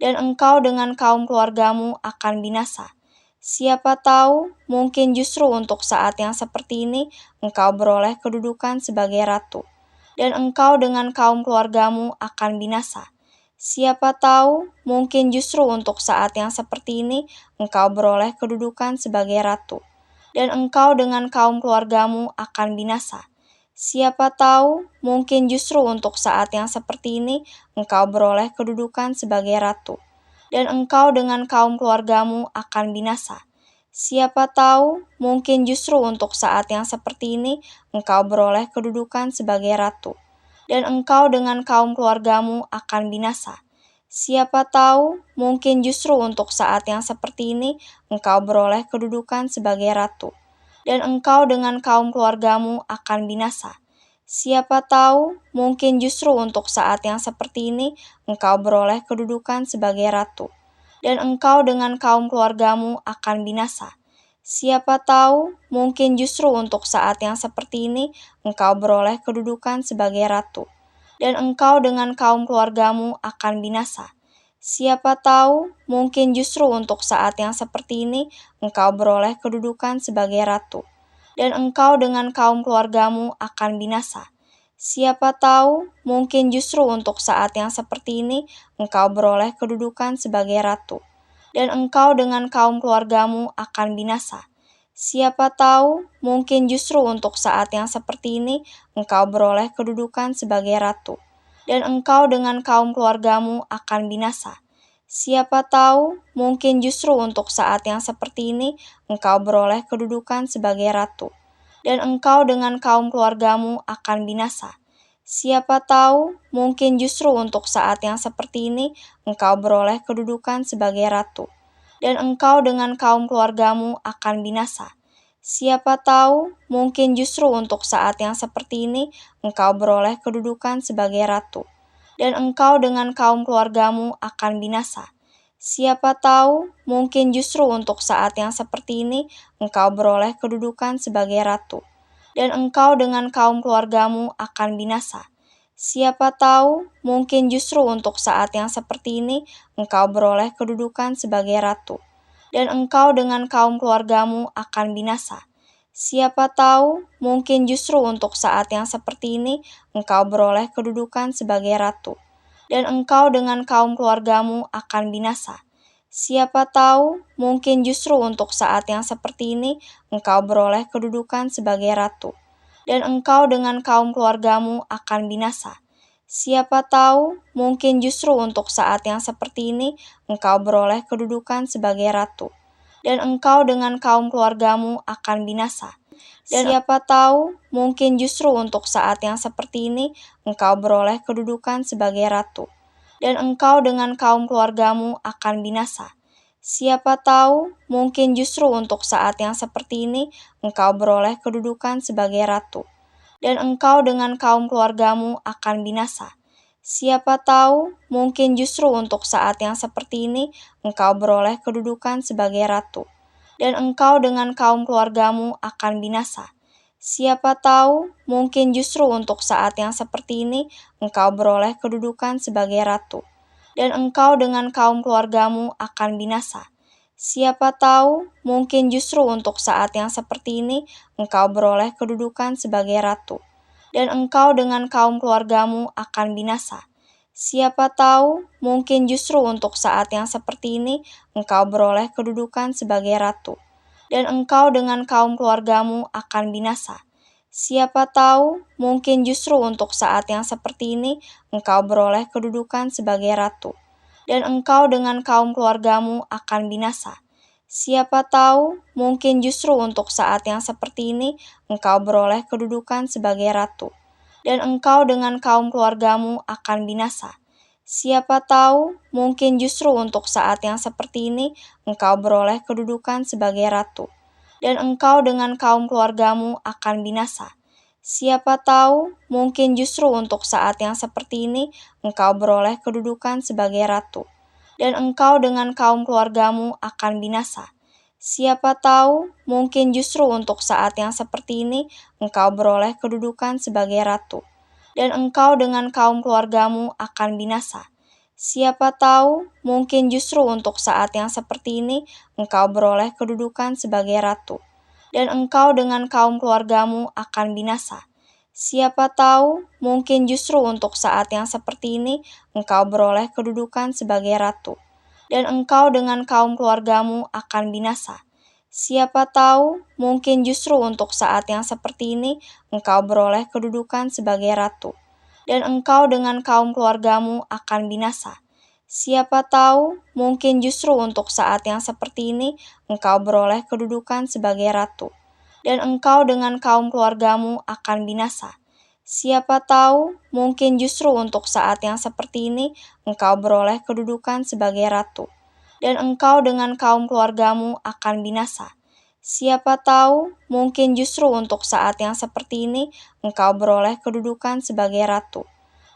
dan engkau dengan kaum keluargamu akan binasa. Siapa tahu, mungkin justru untuk saat yang seperti ini engkau beroleh kedudukan sebagai ratu, dan engkau dengan kaum keluargamu akan binasa. Siapa tahu, mungkin justru untuk saat yang seperti ini engkau beroleh kedudukan sebagai ratu, dan engkau dengan kaum keluargamu akan binasa. Siapa tahu, mungkin justru untuk saat yang seperti ini engkau beroleh kedudukan sebagai ratu, dan engkau dengan kaum keluargamu akan binasa. Siapa tahu, mungkin justru untuk saat yang seperti ini engkau beroleh kedudukan sebagai ratu, dan engkau dengan kaum keluargamu akan binasa. Siapa tahu, mungkin justru untuk saat yang seperti ini engkau beroleh kedudukan sebagai ratu, dan engkau dengan kaum keluargamu akan binasa. Siapa tahu, mungkin justru untuk saat yang seperti ini engkau beroleh kedudukan sebagai ratu, dan engkau dengan kaum keluargamu akan binasa. Siapa tahu, mungkin justru untuk saat yang seperti ini engkau beroleh kedudukan sebagai ratu, dan engkau dengan kaum keluargamu akan binasa. Siapa tahu, mungkin justru untuk saat yang seperti ini engkau beroleh kedudukan sebagai ratu, dan engkau dengan kaum keluargamu akan binasa. Siapa tahu, mungkin justru untuk saat yang seperti ini engkau beroleh kedudukan sebagai ratu, dan engkau dengan kaum keluargamu akan binasa. Siapa tahu, mungkin justru untuk saat yang seperti ini engkau beroleh kedudukan sebagai ratu, dan engkau dengan kaum keluargamu akan binasa. Siapa tahu, mungkin justru untuk saat yang seperti ini engkau beroleh kedudukan sebagai ratu, dan engkau dengan kaum keluargamu akan binasa. Siapa tahu, mungkin justru untuk saat yang seperti ini engkau beroleh kedudukan sebagai ratu, dan engkau dengan kaum keluargamu akan binasa. Siapa tahu, mungkin justru untuk saat yang seperti ini engkau beroleh kedudukan sebagai ratu, dan engkau dengan kaum keluargamu akan binasa. Siapa tahu, mungkin justru untuk saat yang seperti ini engkau beroleh kedudukan sebagai ratu, dan engkau dengan kaum keluargamu akan binasa. Siapa tahu, mungkin justru untuk saat yang seperti ini engkau beroleh kedudukan sebagai ratu, dan engkau dengan kaum keluargamu akan binasa. Siapa tahu, mungkin justru untuk saat yang seperti ini engkau beroleh kedudukan sebagai ratu, dan engkau dengan kaum keluargamu akan binasa. Siapa tahu, mungkin justru untuk saat yang seperti ini engkau beroleh kedudukan sebagai ratu, dan engkau dengan kaum keluargamu akan binasa. Siapa tahu, mungkin justru untuk saat yang seperti ini engkau beroleh kedudukan sebagai ratu, dan engkau dengan kaum keluargamu akan binasa. Dan siapa tahu, mungkin justru untuk saat yang seperti ini engkau beroleh kedudukan sebagai ratu, dan engkau dengan kaum keluargamu akan binasa. Siapa tahu, mungkin justru untuk saat yang seperti ini engkau beroleh kedudukan sebagai ratu, dan engkau dengan kaum keluargamu akan binasa. Siapa tahu, mungkin justru untuk saat yang seperti ini engkau beroleh kedudukan sebagai ratu, dan engkau dengan kaum keluargamu akan binasa. Siapa tahu, mungkin justru untuk saat yang seperti ini engkau beroleh kedudukan sebagai ratu, dan engkau dengan kaum keluargamu akan binasa. Siapa tahu, mungkin justru untuk saat yang seperti ini engkau beroleh kedudukan sebagai ratu, dan engkau dengan kaum keluargamu akan binasa. Siapa tahu, mungkin justru untuk saat yang seperti ini engkau beroleh kedudukan sebagai ratu, dan engkau dengan kaum keluargamu akan binasa. Siapa tahu, mungkin justru untuk saat yang seperti ini engkau beroleh kedudukan sebagai ratu, dan engkau dengan kaum keluargamu akan binasa. Siapa tahu, mungkin justru untuk saat yang seperti ini engkau beroleh kedudukan sebagai ratu, dan engkau dengan kaum keluargamu akan binasa. Siapa tahu, mungkin justru untuk saat yang seperti ini engkau beroleh kedudukan sebagai ratu, dan engkau dengan kaum keluargamu akan binasa. Siapa tahu, mungkin justru untuk saat yang seperti ini engkau beroleh kedudukan sebagai ratu, dan engkau dengan kaum keluargamu akan binasa. Siapa tahu, mungkin justru untuk saat yang seperti ini engkau beroleh kedudukan sebagai ratu, dan engkau dengan kaum keluargamu akan binasa. Siapa tahu, mungkin justru untuk saat yang seperti ini engkau beroleh kedudukan sebagai ratu, dan engkau dengan kaum keluargamu akan binasa. Siapa tahu, mungkin justru untuk saat yang seperti ini engkau beroleh kedudukan sebagai ratu, dan engkau dengan kaum keluargamu akan binasa. Siapa tahu, mungkin justru untuk saat yang seperti ini engkau beroleh kedudukan sebagai ratu, dan engkau dengan kaum keluargamu akan binasa. Siapa tahu, mungkin justru untuk saat yang seperti ini engkau beroleh kedudukan sebagai ratu, dan engkau dengan kaum keluargamu akan binasa. Siapa tahu, mungkin justru untuk saat yang seperti ini engkau beroleh kedudukan sebagai ratu, dan engkau dengan kaum keluargamu akan binasa. Siapa tahu, mungkin justru untuk saat yang seperti ini engkau beroleh kedudukan sebagai ratu,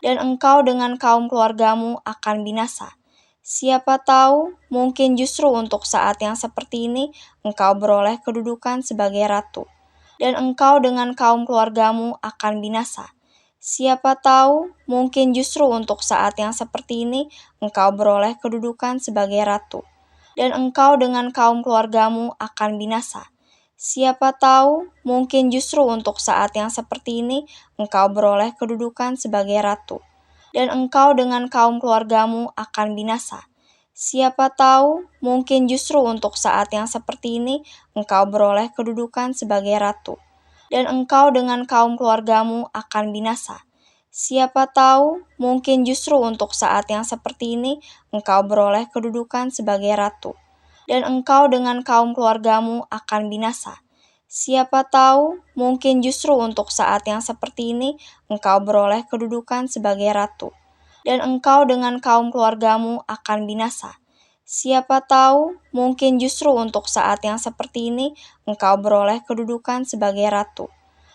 dan engkau dengan kaum keluargamu akan binasa. Siapa tahu, mungkin justru untuk saat yang seperti ini engkau beroleh kedudukan sebagai ratu, dan engkau dengan kaum keluargamu akan binasa. Siapa tahu, mungkin justru untuk saat yang seperti ini engkau beroleh kedudukan sebagai ratu, dan engkau dengan kaum keluargamu akan binasa. Siapa tahu, mungkin justru untuk saat yang seperti ini engkau beroleh kedudukan sebagai ratu, dan engkau dengan kaum keluargamu akan binasa. Siapa tahu, mungkin justru untuk saat yang seperti ini engkau beroleh kedudukan sebagai ratu, dan engkau dengan kaum keluargamu akan binasa. Siapa tahu, mungkin justru untuk saat yang seperti ini engkau beroleh kedudukan sebagai ratu, dan engkau dengan kaum keluargamu akan binasa. Siapa tahu, mungkin justru untuk saat yang seperti ini engkau beroleh kedudukan sebagai ratu, dan engkau dengan kaum keluargamu akan binasa. Siapa tahu, mungkin justru untuk saat yang seperti ini engkau beroleh kedudukan sebagai ratu,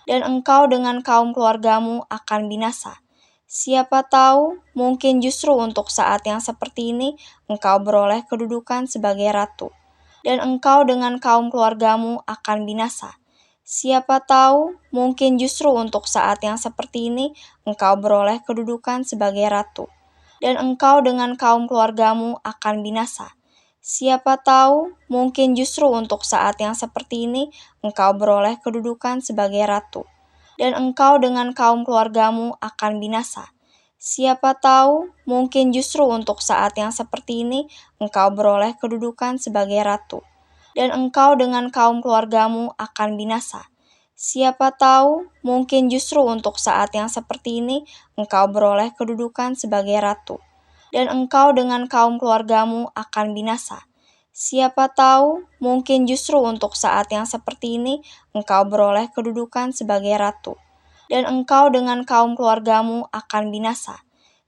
dan engkau dengan kaum keluargamu akan binasa. Siapa tahu, mungkin justru untuk saat yang seperti ini engkau beroleh kedudukan sebagai ratu, dan engkau dengan kaum keluargamu akan binasa. Siapa tahu, mungkin justru untuk saat yang seperti ini engkau beroleh kedudukan sebagai ratu, dan engkau dengan kaum keluargamu akan binasa. Siapa tahu, mungkin justru untuk saat yang seperti ini engkau beroleh kedudukan sebagai ratu, dan engkau dengan kaum keluargamu akan binasa. Siapa tahu, mungkin justru untuk saat yang seperti ini engkau beroleh kedudukan sebagai ratu, dan engkau dengan kaum keluargamu akan binasa. Siapa tahu, mungkin justru untuk saat yang seperti ini engkau beroleh kedudukan sebagai ratu, dan engkau dengan kaum keluargamu akan binasa. Siapa tahu, mungkin justru untuk saat yang seperti ini engkau beroleh kedudukan sebagai ratu, dan engkau dengan kaum keluargamu akan binasa.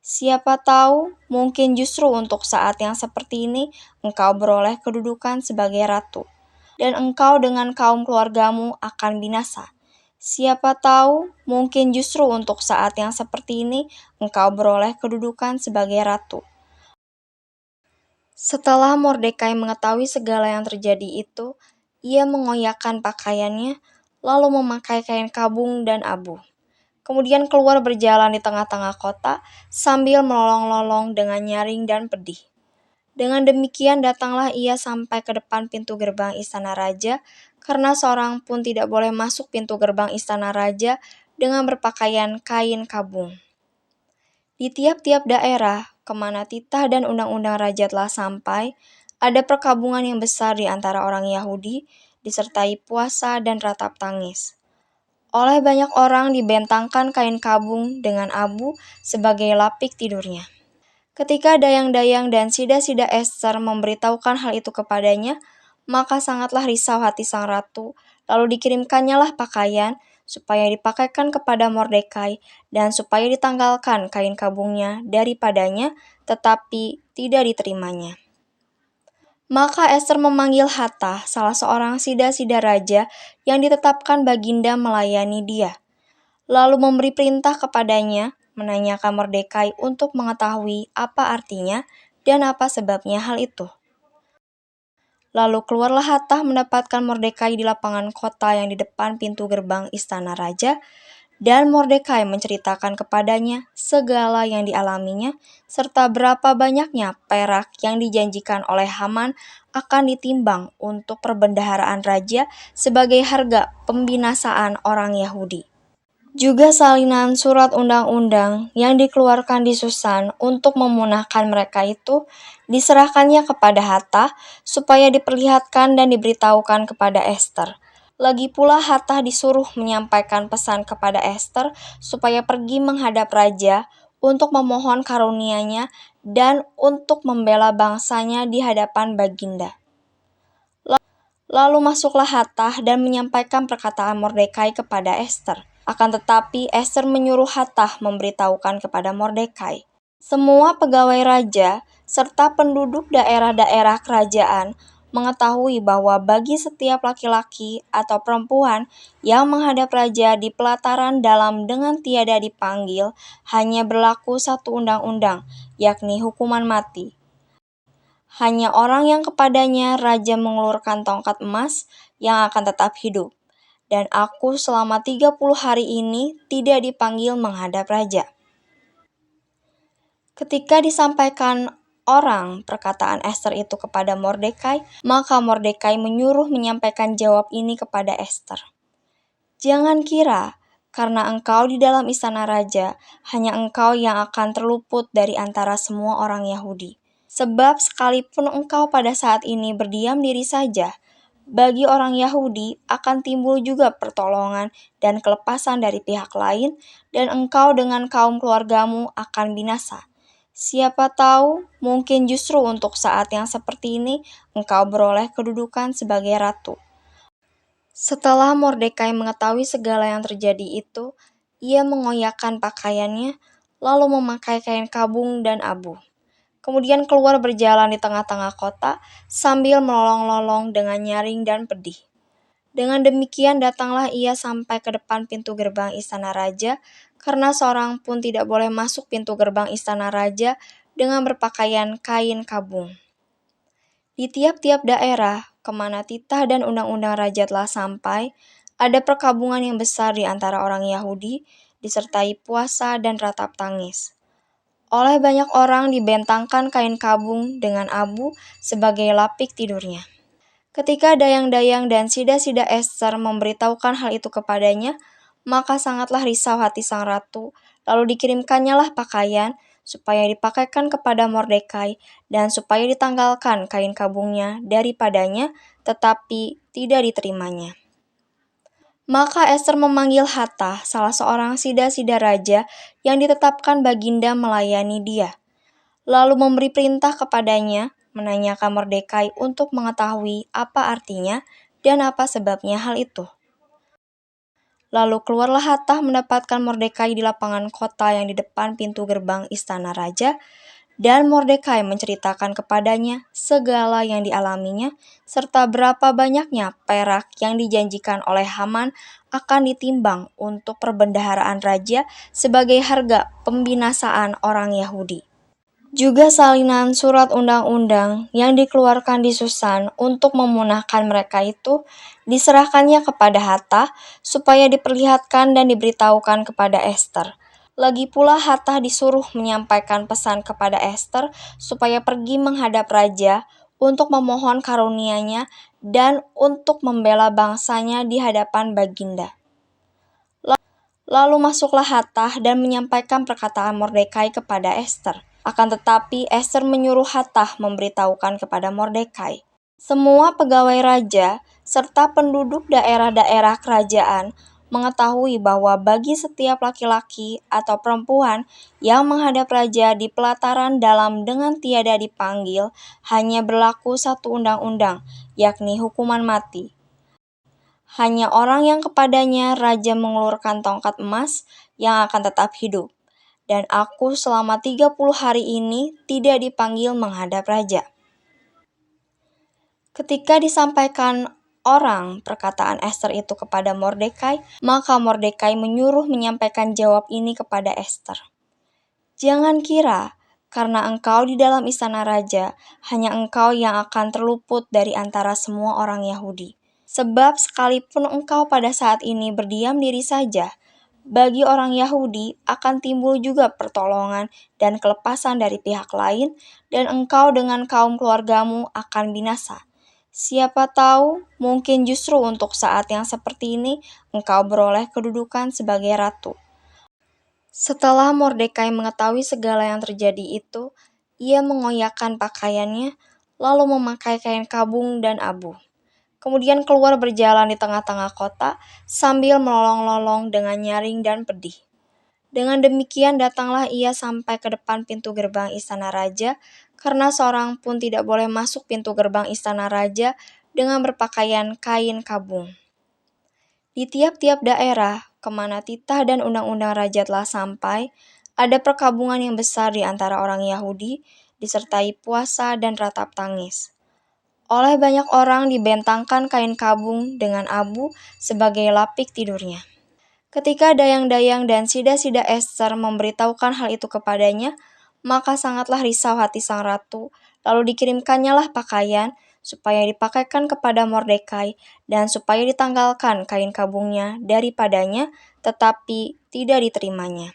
Siapa tahu, mungkin justru untuk saat yang seperti ini engkau beroleh kedudukan sebagai ratu, dan engkau dengan kaum keluargamu akan binasa. Siapa tahu, mungkin justru untuk saat yang seperti ini engkau beroleh kedudukan sebagai ratu. Setelah Mordekai mengetahui segala yang terjadi itu, ia mengoyakkan pakaiannya, lalu memakai kain kabung dan abu. Kemudian keluar berjalan di tengah-tengah kota sambil melolong-lolong dengan nyaring dan pedih. Dengan demikian datanglah ia sampai ke depan pintu gerbang istana raja, karena seorang pun tidak boleh masuk pintu gerbang istana raja dengan berpakaian kain kabung. Di tiap-tiap daerah, kemana titah dan undang-undang raja telah sampai, ada perkabungan yang besar di antara orang Yahudi, disertai puasa dan ratap tangis. Oleh banyak orang dibentangkan kain kabung dengan abu sebagai lapik tidurnya. Ketika dayang-dayang dan sida-sida Ester memberitahukan hal itu kepadanya, maka sangatlah risau hati sang ratu, lalu dikirimkannya lah pakaian, supaya dipakaikan kepada Mordekai, dan supaya ditanggalkan kain kabungnya daripadanya, tetapi tidak diterimanya. Maka Ester memanggil Hatah, salah seorang sida-sida raja yang ditetapkan baginda melayani dia, lalu memberi perintah kepadanya, menanyakan Mordekai untuk mengetahui apa artinya dan apa sebabnya hal itu. Lalu keluarlah Hatah mendapatkan Mordekai di lapangan kota yang di depan pintu gerbang istana raja, Dan Mordekai menceritakan kepadanya segala yang dialaminya, serta berapa banyaknya perak yang dijanjikan oleh Haman akan ditimbang untuk perbendaharaan raja sebagai harga pembinasaan orang Yahudi. Juga salinan surat undang-undang yang dikeluarkan di Susan untuk memunahkan mereka itu diserahkannya kepada Hatta supaya diperlihatkan dan diberitahukan kepada Ester. Lagi pula Hatta disuruh menyampaikan pesan kepada Ester supaya pergi menghadap raja untuk memohon karunia-Nya dan untuk membela bangsanya di hadapan Baginda. Lalu masuklah Hattah dan menyampaikan perkataan Mordekai kepada Ester. Akan tetapi Ester menyuruh Hattah memberitahukan kepada Mordekai. Semua pegawai raja serta penduduk daerah-daerah kerajaan mengetahui bahwa bagi setiap laki-laki atau perempuan yang menghadap raja di pelataran dalam dengan tiada dipanggil, hanya berlaku satu undang-undang, yakni hukuman mati. Hanya orang yang kepadanya raja mengulurkan tongkat emas yang akan tetap hidup. Dan aku selama 30 hari ini tidak dipanggil menghadap raja. Ketika disampaikan orang perkataan Ester itu kepada Mordekai, maka Mordekai menyuruh menyampaikan jawab ini kepada Ester. Jangan kira, karena engkau di dalam istana raja, hanya engkau yang akan terluput dari antara semua orang Yahudi. Sebab sekalipun engkau pada saat ini berdiam diri saja, bagi orang Yahudi akan timbul juga pertolongan dan kelepasan dari pihak lain, dan engkau dengan kaum keluargamu akan binasa. Siapa tahu, mungkin justru untuk saat yang seperti ini, engkau beroleh kedudukan sebagai ratu. Setelah Mordekai mengetahui segala yang terjadi itu, ia mengoyakkan pakaiannya, lalu memakai kain kabung dan abu. Kemudian keluar berjalan di tengah-tengah kota sambil melolong-lolong dengan nyaring dan pedih. Dengan demikian datanglah ia sampai ke depan pintu gerbang istana raja, karena seorang pun tidak boleh masuk pintu gerbang istana raja dengan berpakaian kain kabung. Di tiap-tiap daerah, kemana titah dan undang-undang raja telah sampai, ada perkabungan yang besar di antara orang Yahudi, disertai puasa dan ratap tangis. Oleh banyak orang dibentangkan kain kabung dengan abu sebagai lapik tidurnya. Ketika dayang-dayang dan sida-sida Ester memberitahukan hal itu kepadanya, maka sangatlah risau hati sang ratu, lalu dikirimkannya lah pakaian, supaya dipakaikan kepada Mordekai, dan supaya ditanggalkan kain kabungnya daripadanya, tetapi tidak diterimanya. Maka Ester memanggil Hattah, salah seorang sida-sida raja yang ditetapkan Baginda melayani dia. Lalu memberi perintah kepadanya, menanyakan Mordekai untuk mengetahui apa artinya dan apa sebabnya hal itu. Lalu keluarlah Hattah mendapatkan Mordekai di lapangan kota yang di depan pintu gerbang istana raja, dan Mordekai menceritakan kepadanya segala yang dialaminya, serta berapa banyaknya perak yang dijanjikan oleh Haman akan ditimbang untuk perbendaharaan raja sebagai harga pembinasaan orang Yahudi. Juga salinan surat undang-undang yang dikeluarkan di Susan untuk memunahkan mereka itu diserahkannya kepada Hattah supaya diperlihatkan dan diberitahukan kepada Ester. Lagi pula Hattah disuruh menyampaikan pesan kepada Ester supaya pergi menghadap raja untuk memohon karunia-Nya dan untuk membela bangsanya di hadapan Baginda. Lalu masuklah Hattah dan menyampaikan perkataan Mordekai kepada Ester. Akan tetapi Ester menyuruh Hattah memberitahukan kepada Mordekai. Semua pegawai raja serta penduduk daerah-daerah kerajaan mengetahui bahwa bagi setiap laki-laki atau perempuan yang menghadap raja di pelataran dalam dengan tiada dipanggil, hanya berlaku satu undang-undang, yakni hukuman mati. Hanya orang yang kepadanya raja mengulurkan tongkat emas yang akan tetap hidup. Dan aku selama 30 hari ini tidak dipanggil menghadap raja. Ketika disampaikan orang perkataan Ester itu kepada Mordekai, maka Mordekai menyuruh menyampaikan jawab ini kepada Ester. Jangan kira, karena engkau di dalam istana raja, hanya engkau yang akan terluput dari antara semua orang Yahudi. Sebab sekalipun engkau pada saat ini berdiam diri saja, bagi orang Yahudi akan timbul juga pertolongan dan kelepasan dari pihak lain, dan engkau dengan kaum keluargamu akan binasa. Siapa tahu, mungkin justru untuk saat yang seperti ini engkau beroleh kedudukan sebagai ratu. Setelah Mordekai mengetahui segala yang terjadi itu, ia mengoyakkan pakaiannya, lalu memakai kain kabung dan abu. Kemudian keluar berjalan di tengah-tengah kota sambil melolong-lolong dengan nyaring dan pedih. Dengan demikian datanglah ia sampai ke depan pintu gerbang istana raja, karena seorang pun tidak boleh masuk pintu gerbang istana raja dengan berpakaian kain kabung. Di tiap-tiap daerah kemana titah dan undang-undang raja telah sampai, ada perkabungan yang besar di antara orang Yahudi, disertai puasa dan ratap tangis. Oleh banyak orang dibentangkan kain kabung dengan abu sebagai lapik tidurnya. Ketika dayang-dayang dan sida-sida Ester memberitahukan hal itu kepadanya, maka sangatlah risau hati sang ratu, lalu dikirimkannya lah pakaian, supaya dipakaikan kepada Mordekai, dan supaya ditanggalkan kain kabungnya daripadanya, tetapi tidak diterimanya.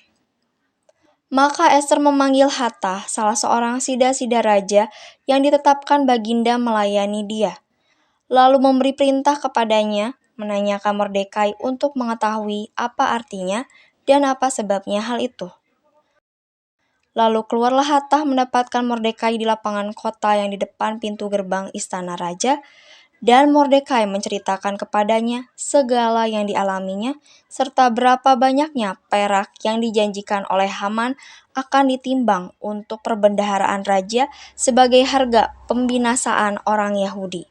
Maka Ester memanggil Hattah, salah seorang sida-sida raja yang ditetapkan baginda melayani dia, lalu memberi perintah kepadanya, menanyakan Mordekai untuk mengetahui apa artinya dan apa sebabnya hal itu. Lalu keluarlah Hattah mendapatkan Mordekai di lapangan kota yang di depan pintu gerbang istana raja, dan Mordekai menceritakan kepadanya segala yang dialaminya, serta berapa banyaknya perak yang dijanjikan oleh Haman akan ditimbang untuk perbendaharaan raja sebagai harga pembinasaan orang Yahudi.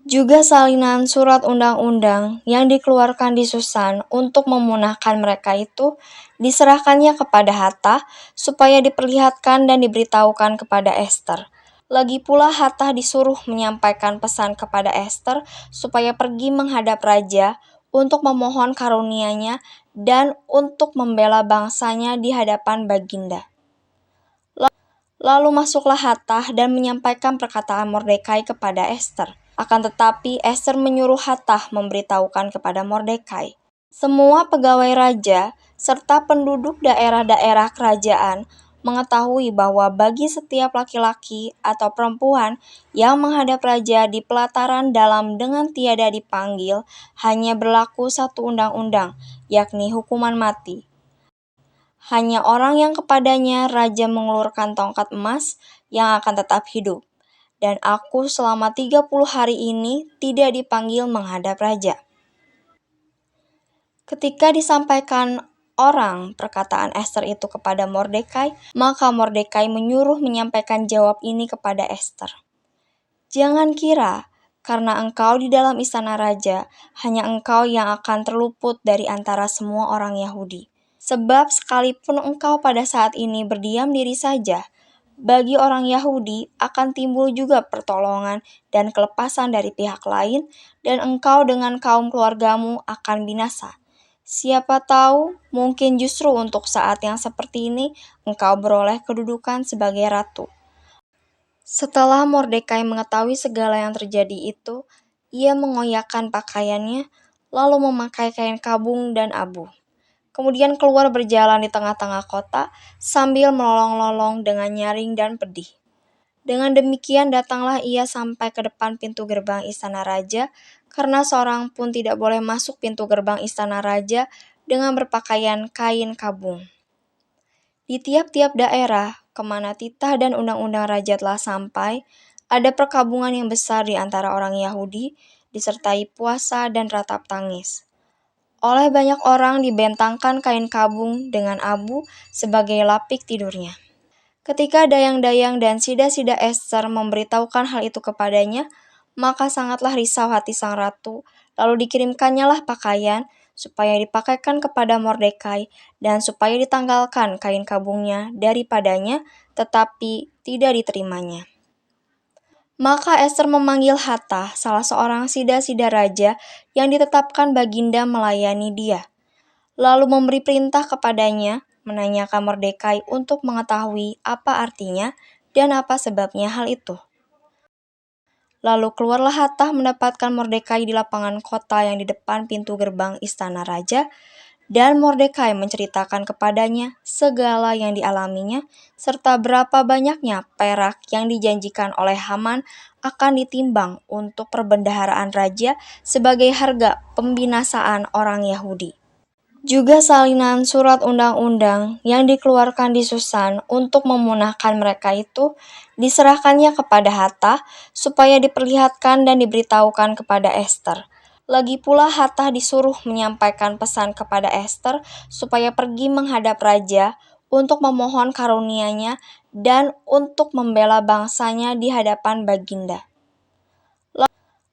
Juga salinan surat undang-undang yang dikeluarkan di Susan untuk memunahkan mereka itu diserahkannya kepada Hattah supaya diperlihatkan dan diberitahukan kepada Ester. Lagi pula Hattah disuruh menyampaikan pesan kepada Ester supaya pergi menghadap raja untuk memohon karunia-Nya dan untuk membela bangsanya di hadapan baginda. Lalu masuklah Hattah dan menyampaikan perkataan Mordekai kepada Ester. Akan tetapi Ester menyuruh Hattah memberitahukan kepada Mordekai. Semua pegawai raja serta penduduk daerah-daerah kerajaan mengetahui bahwa bagi setiap laki-laki atau perempuan yang menghadap raja di pelataran dalam dengan tiada dipanggil, hanya berlaku satu undang-undang, yakni hukuman mati. Hanya orang yang kepadanya raja mengulurkan tongkat emas yang akan tetap hidup. Dan aku selama 30 hari ini tidak dipanggil menghadap raja. Ketika disampaikan orang perkataan Ester itu kepada Mordekai, maka Mordekai menyuruh menyampaikan jawab ini kepada Ester. Jangan kira, karena engkau di dalam istana raja, hanya engkau yang akan terluput dari antara semua orang Yahudi. Sebab sekalipun engkau pada saat ini berdiam diri saja, bagi orang Yahudi akan timbul juga pertolongan dan kelepasan dari pihak lain, dan engkau dengan kaum keluargamu akan binasa. Siapa tahu, mungkin justru untuk saat yang seperti ini engkau beroleh kedudukan sebagai ratu. Setelah Mordekai mengetahui segala yang terjadi itu, ia mengoyakkan pakaiannya, lalu memakai kain kabung dan abu. Kemudian keluar berjalan di tengah-tengah kota sambil melolong-lolong dengan nyaring dan pedih. Dengan demikian datanglah ia sampai ke depan pintu gerbang istana raja, karena seorang pun tidak boleh masuk pintu gerbang istana raja dengan berpakaian kain kabung. Di tiap-tiap daerah kemana titah dan undang-undang raja telah sampai, ada perkabungan yang besar di antara orang Yahudi, disertai puasa dan ratap tangis. Oleh banyak orang dibentangkan kain kabung dengan abu sebagai lapik tidurnya. Ketika dayang-dayang dan sida-sida Ester memberitahukan hal itu kepadanya, maka sangatlah risau hati sang ratu, lalu dikirimkannya lah pakaian supaya dipakaikan kepada Mordekai dan supaya ditanggalkan kain kabungnya daripadanya, tetapi tidak diterimanya. Maka Ester memanggil Hattah, salah seorang sida-sida raja yang ditetapkan baginda melayani dia, lalu memberi perintah kepadanya, menanyakan Mordekai untuk mengetahui apa artinya dan apa sebabnya hal itu. Lalu keluarlah Hattah mendapatkan Mordekai di lapangan kota yang di depan pintu gerbang istana raja, Dan Mordekai menceritakan kepadanya segala yang dialaminya, serta berapa banyaknya perak yang dijanjikan oleh Haman akan ditimbang untuk perbendaharaan raja sebagai harga pembinasaan orang Yahudi. Juga salinan surat undang-undang yang dikeluarkan di Susan untuk memunahkan mereka itu diserahkannya kepada Hatta supaya diperlihatkan dan diberitahukan kepada Ester. Lagi pula Hatta disuruh menyampaikan pesan kepada Ester supaya pergi menghadap raja untuk memohon karunia-Nya dan untuk membela bangsanya di hadapan Baginda.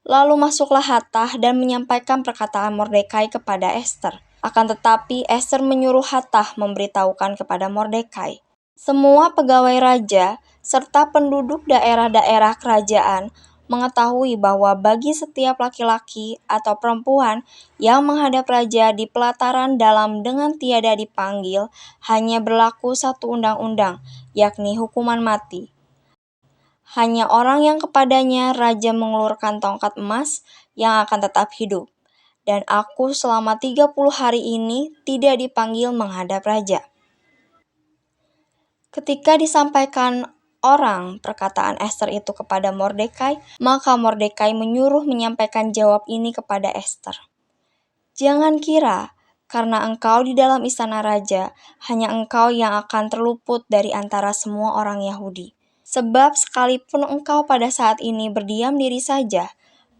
Lalu masuklah Hattah dan menyampaikan perkataan Mordekai kepada Ester. Akan tetapi Ester menyuruh Hattah memberitahukan kepada Mordekai. Semua pegawai raja serta penduduk daerah-daerah kerajaan mengetahui bahwa bagi setiap laki-laki atau perempuan yang menghadap raja di pelataran dalam dengan tiada dipanggil, hanya berlaku satu undang-undang, yakni hukuman mati. Hanya orang yang kepadanya raja mengulurkan tongkat emas yang akan tetap hidup. Dan aku selama 30 hari ini tidak dipanggil menghadap raja. Ketika disampaikan orang perkataan Ester itu kepada Mordekai, maka Mordekai menyuruh menyampaikan jawab ini kepada Ester. Jangan kira, karena engkau di dalam istana raja, hanya engkau yang akan terluput dari antara semua orang Yahudi. Sebab sekalipun engkau pada saat ini berdiam diri saja,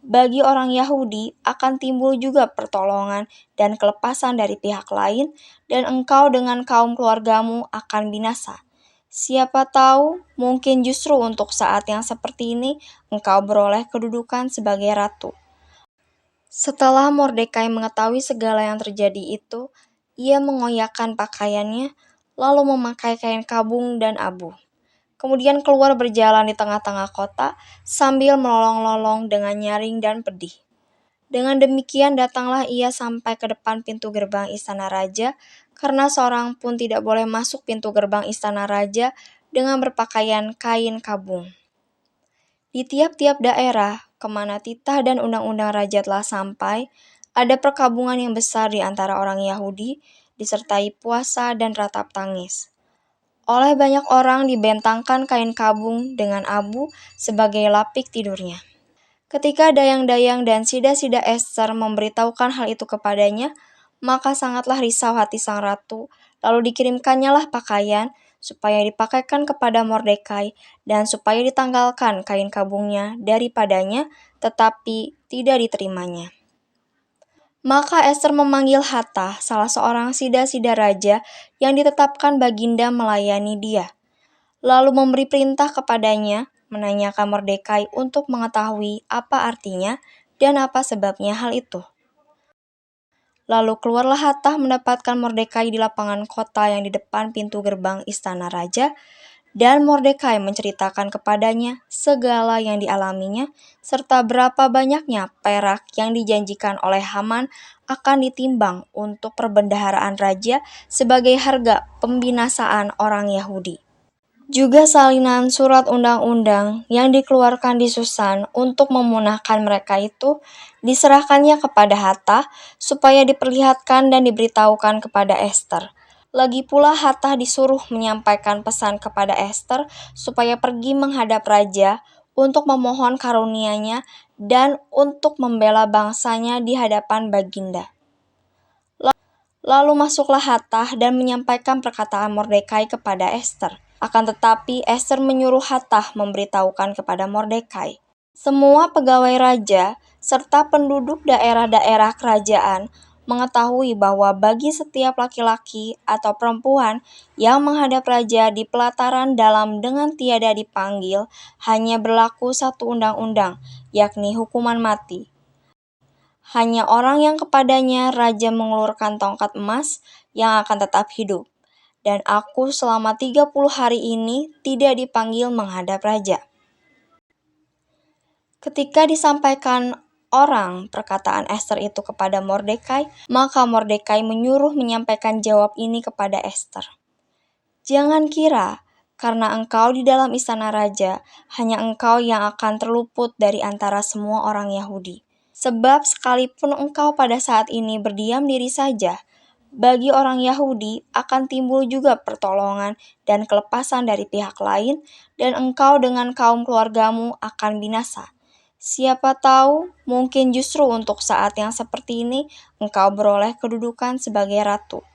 bagi orang Yahudi akan timbul juga pertolongan dan kelepasan dari pihak lain, dan engkau dengan kaum keluargamu akan binasa. Siapa tahu, mungkin justru untuk saat yang seperti ini, engkau beroleh kedudukan sebagai ratu. Setelah Mordekai mengetahui segala yang terjadi itu, ia mengoyakkan pakaiannya, lalu memakai kain kabung dan abu. Kemudian keluar berjalan di tengah-tengah kota, sambil melolong-lolong dengan nyaring dan pedih. Dengan demikian datanglah ia sampai ke depan pintu gerbang istana raja, karena seorang pun tidak boleh masuk pintu gerbang istana raja dengan berpakaian kain kabung. Di tiap-tiap daerah, kemana titah dan undang-undang raja telah sampai, ada perkabungan yang besar di antara orang Yahudi, disertai puasa dan ratap tangis. Oleh banyak orang dibentangkan kain kabung dengan abu sebagai lapik tidurnya. Ketika dayang-dayang dan sida-sida Ester memberitahukan hal itu kepadanya, maka sangatlah risau hati sang ratu, lalu dikirimkannya lah pakaian, supaya dipakaikan kepada Mordekai, dan supaya ditanggalkan kain kabungnya daripadanya, tetapi tidak diterimanya. Maka Ester memanggil Hattah, salah seorang sida-sida raja yang ditetapkan Baginda melayani dia, lalu memberi perintah kepadanya, menanyakan Mordekai untuk mengetahui apa artinya dan apa sebabnya hal itu. Lalu keluarlah Hattah mendapatkan Mordekai di lapangan kota yang di depan pintu gerbang istana raja, dan Mordekai menceritakan kepadanya segala yang dialaminya, serta berapa banyaknya perak yang dijanjikan oleh Haman akan ditimbang untuk perbendaharaan raja sebagai harga pembinasaan orang Yahudi. Juga salinan surat undang-undang yang dikeluarkan di Susan untuk memunahkan mereka itu diserahkannya kepada Hattah supaya diperlihatkan dan diberitahukan kepada Ester. Lagi pula Hattah disuruh menyampaikan pesan kepada Ester supaya pergi menghadap raja untuk memohon karunia-Nya dan untuk membela bangsanya di hadapan Baginda. Lalu masuklah Hattah dan menyampaikan perkataan Mordekai kepada Ester. Akan tetapi Ester menyuruh Hattah memberitahukan kepada Mordekai. Semua pegawai raja serta penduduk daerah-daerah kerajaan mengetahui bahwa bagi setiap laki-laki atau perempuan yang menghadap raja di pelataran dalam dengan tiada dipanggil, hanya berlaku satu undang-undang, yakni hukuman mati. Hanya orang yang kepadanya raja mengulurkan tongkat emas yang akan tetap hidup. Dan aku selama 30 hari ini tidak dipanggil menghadap raja. Ketika disampaikan orang perkataan Ester itu kepada Mordekai, maka Mordekai menyuruh menyampaikan jawab ini kepada Ester. Jangan kira, karena engkau di dalam istana raja, hanya engkau yang akan terluput dari antara semua orang Yahudi. Sebab sekalipun engkau pada saat ini berdiam diri saja, Bagi orang Yahudi akan timbul juga pertolongan dan kelepasan dari pihak lain, dan engkau dengan kaum keluargamu akan binasa. Siapa tahu, mungkin justru untuk saat yang seperti ini engkau beroleh kedudukan sebagai ratu.